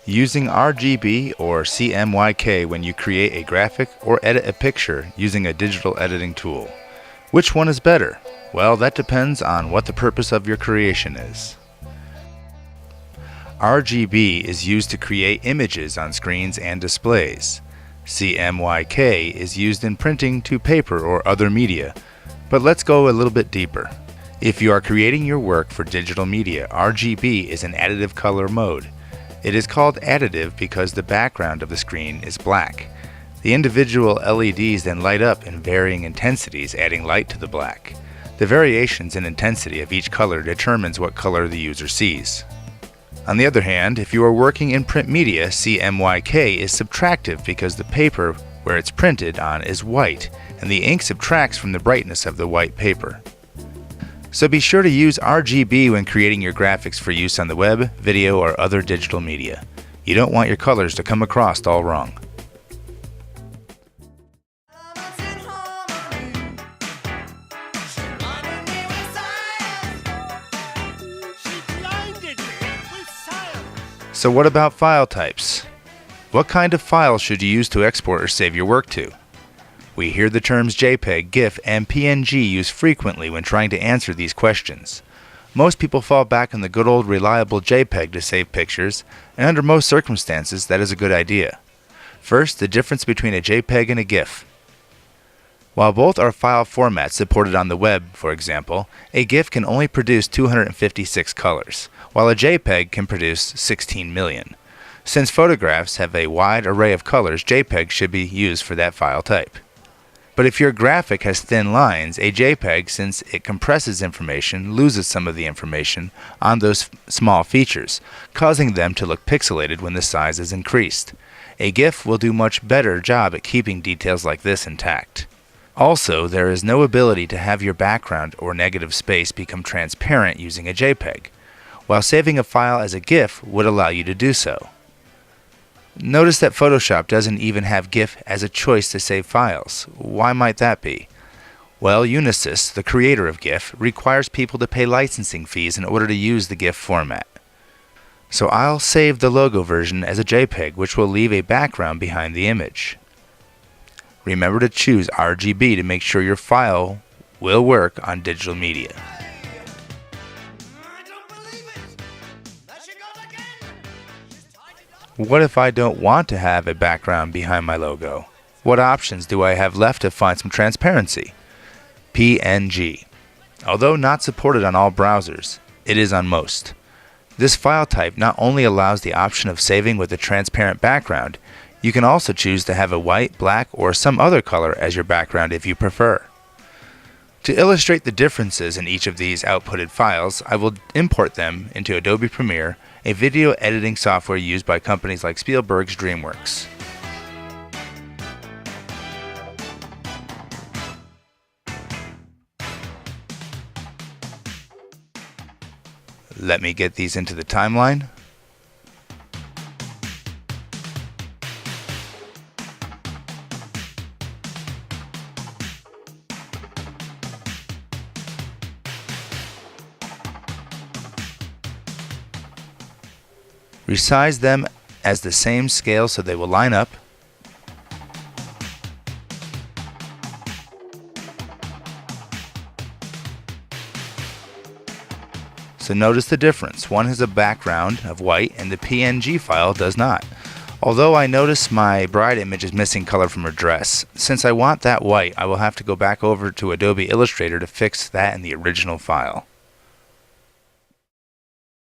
Using RGB or CMYK when you create a graphic or edit a picture using a digital editing tool. Which one is better? Well, that depends on what the purpose of your creation is. RGB is used to create images on screens and displays. CMYK is used in printing to paper or other media. But let's go a little bit deeper. If you are creating your work for digital media, RGB is an additive color mode. It is called additive because the background of the screen is black. The individual LEDs then light up in varying intensities, adding light to the black. The variations in intensity of each color determines what color the user sees. On the other hand, if you are working in print media, CMYK is subtractive because the paper where it's printed on is white, and the ink subtracts from the brightness of the white paper. So be sure to use RGB when creating your graphics for use on the web, video, or other digital media. You don't want your colors to come across all wrong. So what about file types? What kind of files should you use to export or save your work to? We hear the terms JPEG, GIF, and PNG used frequently when trying to answer these questions. Most people fall back on the good old reliable JPEG to save pictures, and under most circumstances that is a good idea. First, the difference between a JPEG and a GIF. While both are file formats supported on the web, for example, a GIF can only produce 256 colors, while a JPEG can produce 16 million. Since photographs have a wide array of colors, JPEG should be used for that file type. But if your graphic has thin lines, a JPEG, since it compresses information, loses some of the information on those small features, causing them to look pixelated when the size is increased. A GIF will do much better job at keeping details like this intact. Also, there is no ability to have your background or negative space become transparent using a JPEG, while saving a file as a GIF would allow you to do so. Notice that Photoshop doesn't even have GIF as a choice to save files. Why might that be? Well, Unisys, the creator of GIF, requires people to pay licensing fees in order to use the GIF format. So I'll save the logo version as a JPEG, which will leave a background behind the image. Remember to choose RGB to make sure your file will work on digital media. What if I don't want to have a background behind my logo? What options do I have left to find some transparency? PNG. Although not supported on all browsers, it is on most. This file type not only allows the option of saving with a transparent background, you can also choose to have a white, black, or some other color as your background if you prefer. To illustrate the differences in each of these outputted files, I will import them into Adobe Premiere, a video editing software used by companies like Spielberg's DreamWorks. Let me get these into the timeline. Resize them as the same scale so they will line up. So notice the difference. One has a background of white and the PNG file does not. Although I notice my bride image is missing color from her dress. Since I want that white, I will have to go back over to Adobe Illustrator to fix that in the original file.